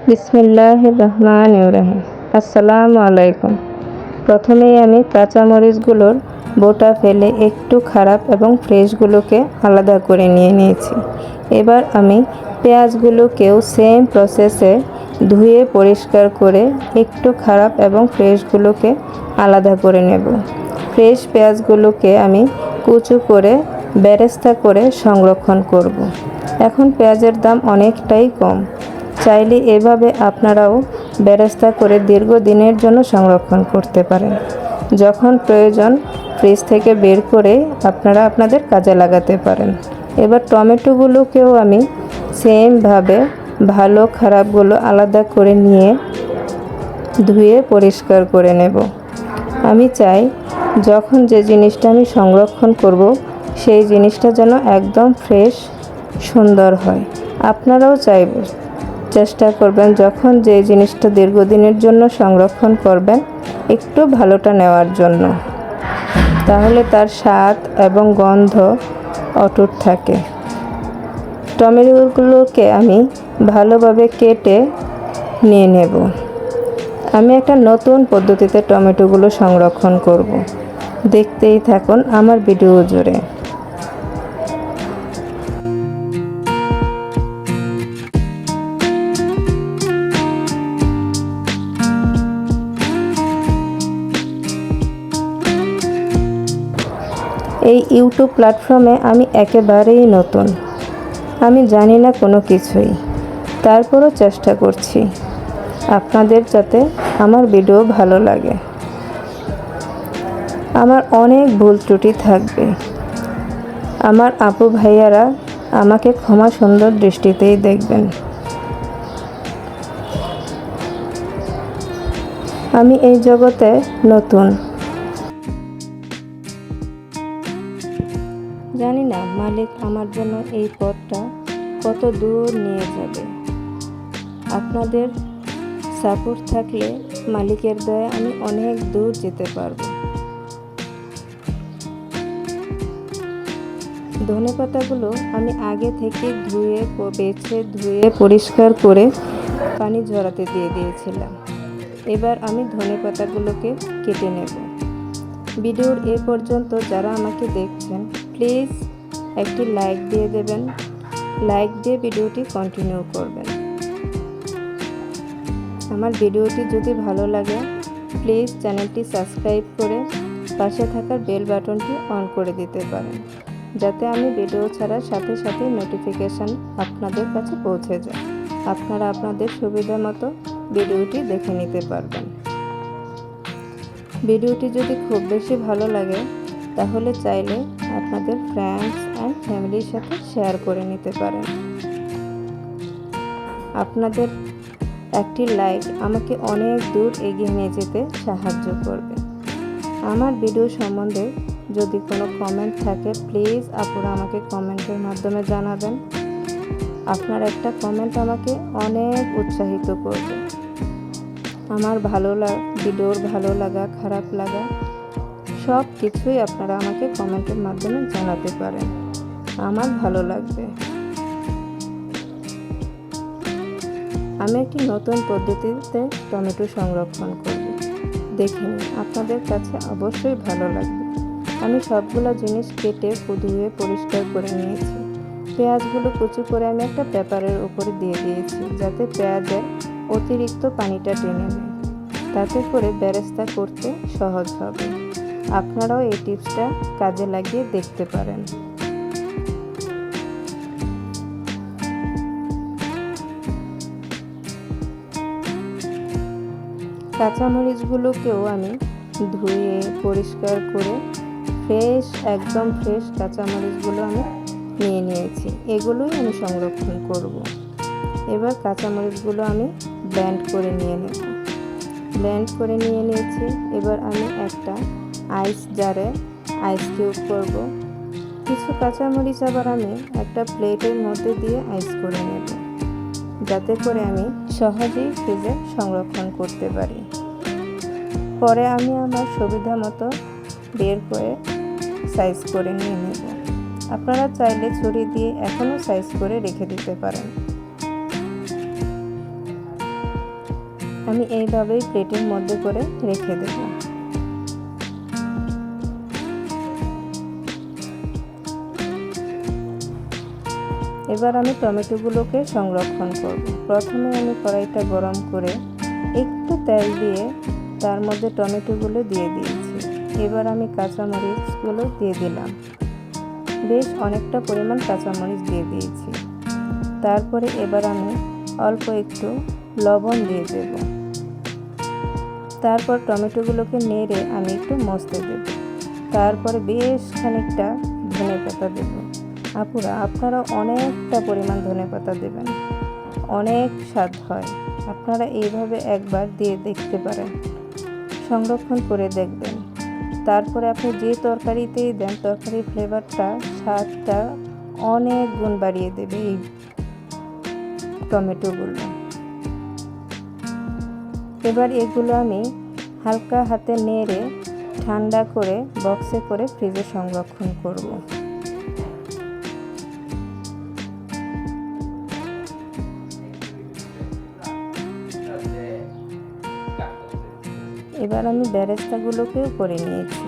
বিসমিল্লাহির রহমানির রহিম। আসসালামু আলাইকুম। প্রথমেই আমি কাঁচামরিচগুলোর বোটা ফেলে একটু খারাপ এবং ফ্রেশগুলোকে আলাদা করে নিয়েছি। এবার আমি পেঁয়াজগুলোকেও সেম প্রসেসে ধুয়ে পরিষ্কার করে একটু খারাপ এবং ফ্রেশগুলোকে আলাদা করে নেব। ফ্রেশ পেঁয়াজগুলোকে আমি কুচি করে বেরেস্তা করে সংরক্ষণ করব। এখন পেঁয়াজের দাম অনেকটাই কম, চাইলে এভাবে আপনারাও বেরেস্তা করে দীর্ঘদিনের জন্য সংরক্ষণ করতে পারেন। যখন প্রয়োজন ফ্রিজ থেকে বের করে আপনারা আপনাদের কাজে লাগাতে পারেন। এবার টমেটোগুলোকেও আমি সেমভাবে ভালো খারাপগুলো আলাদা করে নিয়ে ধুয়ে পরিষ্কার করে নেব। আমি চাই যখন যে জিনিসটা আমি সংরক্ষণ করব সেই জিনিসটা যেন একদম ফ্রেশ সুন্দর হয়। আপনারাও চেষ্টা করবেন যখন যে জিনিসটা দীর্ঘদিনের জন্য সংরক্ষণ করবেন একটু ভালোটা নেওয়ার জন্য, তাহলে তার স্বাদ এবং গন্ধ অটুট থাকে। টমেটোগুলোকে আমি ভালোভাবে কেটে নিয়ে নেব। আমি একটা নতুন পদ্ধতিতে টমেটোগুলো সংরক্ষণ করব। দেখতেই থাকুন আমার ভিডিও জুড়ে। এই ইউটিউব প্ল্যাটফর্মে আমি একেবারেই নতুন, আমি জানি না কোনো কিছুই, তারপরও চেষ্টা করছি আপনাদের যাতে আমার ভিডিও ভালো লাগে। আমার অনেক ভুল ত্রুটি থাকবে, আমার আপু ভাইয়ারা আমাকে ক্ষমা সুন্দর দৃষ্টিতেই দেখবেন। আমি এই জগতে নতুন, জানি না মালিক আমার জন্য এই পথটা কত দূর নিয়ে যাবে। আপনাদের সাপোর্ট থাকলে মালিকের দয়ায় আমি অনেক দূর যেতে পারবো। ধনেপাতাগুলো আমি আগে থেকে ধুয়ে পরিষ্কার করে পানি ঝরাতে দিয়ে দিয়েছিলাম। এবার আমি ধনেপাতাগুলোকে কেটে নেব। ভিডিওর এ পর্যন্ত যারা আমাকে দেখছেন প্লিজ একটি লাইক দিয়ে দেবেন, লাইক দিয়ে ভিডিওটি কন্টিনিউ করবেন। আমার ভিডিওটি যদি ভালো লাগে প্লিজ চ্যানেলটি সাবস্ক্রাইব করে পাশে থাকা বেল বাটনটি অন করে দিতে পারেন, যাতে আমি ভিডিও ছাড়ার সাথে সাথে নোটিফিকেশান আপনাদের কাছে পৌঁছে যায়। আপনারা আপনাদের সুবিধা মতো ভিডিওটি দেখে নিতে পারবেন। ভিডিওটি যদি খুব বেশি ভালো লাগে তাহলে চাইলে আপনাদের ফ্রেন্ডস অ্যান্ড ফ্যামিলির সাথে শেয়ার করে নিতে পারেন। আপনাদের একটি লাইক আমাকে অনেক দূর এগিয়ে নিয়ে যেতে সাহায্য করবে। আমার ভিডিও সম্বন্ধে যদি কোনো কমেন্ট থাকে প্লিজ আপনারা আমাকে কমেন্টের মাধ্যমে জানাবেন। আপনার একটা কমেন্ট আমাকে অনেক উৎসাহিত করবে। আমার ভিডিওর ভালো লাগা খারাপ লাগা সব কিছুই আপনারা আমাকে কমেন্টের মাধ্যমে জানাতে পারেন, আমার ভালো লাগবে। আমি একটি নতুন পদ্ধতিতে টমেটো সংরক্ষণ করব, দেখে নিন, আপনাদের কাছে অবশ্যই ভালো লাগবে। আমি সবগুলো জিনিস কেটে ধুয়ে পরিষ্কার করে নিয়েছি। পেঁয়াজগুলো কুচি করে আমি একটা পেপারের উপরে দিয়ে দিয়েছি, যাতে পেঁয়াজের অতিরিক্ত পানিটা টেনে নেয়, তাতে করে বেরেস্তা করতে সহজ হবে। আপনারাও এই টিপসটা কাজে লাগিয়ে দেখতে পারেন। কাঁচামরিচগুলোকেও আমি ধুয়ে পরিষ্কার করে একদম ফ্রেশ কাঁচামরিচগুলো আমি নিয়ে নিয়েছি। এগুলোই আমি সংরক্ষণ করব। এবার কাঁচামরিচগুলো আমি ব্লেন্ড করে নিয়ে নিয়েছি। এবার আমি একটা আইস জারে আইস কিউব করব। কিছু কাঁচামরিচ আবার আমি একটা প্লেটের মধ্যে দিয়ে আইস করে নেব, যাতে করে আমি সহজেই ফ্রিজে সংরক্ষণ করতে পারি। পরে আমি আমার সুবিধা মতো বের করে সাইজ করে নিয়ে নেব। আপনারা চাইলে ছুরি দিয়ে এখনও সাইজ করে রেখে দিতে পারেন। আমি এইভাবেই প্লেটের মধ্যে করে রেখে দেব। এবার আমি টমেটোগুলোকে সংরক্ষণ করব। প্রথমে আমি কড়াইটা গরম করে একটু তেল দিয়ে তার মধ্যে টমেটোগুলো দিয়ে দিয়েছি। এবার আমি কাঁচামরিচগুলো দিয়ে দিলাম। বেশ অনেকটা পরিমাণ কাঁচামরিচ দিয়ে দিয়েছি। তারপরে এবার আমি অল্প একটু লবণ দিয়ে দেব। তারপর টমেটোগুলোকে নেড়ে আমি একটু মশতে দেব। তারপরে বেশ খানিকটা ধনেপাতা দেব। আপুরা, আপনারা অনেকটা পরিমাণ ধনেপাতা দেবেন, অনেক স্বাদ হয়। আপনারা এইভাবে একবার দিয়ে দেখতে পারেন, সংরক্ষণ করে দেখবেন। তারপরে আপনি যে তরকারিতেই দেন, তরকারির ফ্লেভারটা, স্বাদটা অনেক গুণ বাড়িয়ে দেবে এই টমেটোগুলো। এবার এগুলো আমি হালকা হাতে নেড়ে ঠান্ডা করে বক্সে করে ফ্রিজে সংরক্ষণ করব। এবার আমি বেরেস্তাগুলোকেও করে নিয়েছি।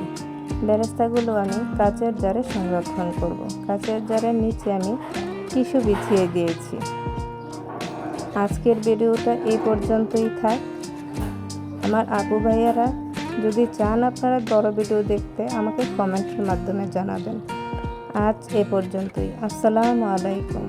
বেরেস্তাগুলো আমি কাচের জারে সংরক্ষণ করব। কাচের জারের নিচে আমি টিস্যু বিছিয়ে দিয়েছি। আজকের ভিডিওটা এই পর্যন্তই থাক। আমার আপু ভাইয়ারা যদি চান আপনারা বড় ভিডিও দেখতে, আমাকে কমেন্টের মাধ্যমে জানাবেন। আজ এ পর্যন্তই। আসসালামু আলাইকুম।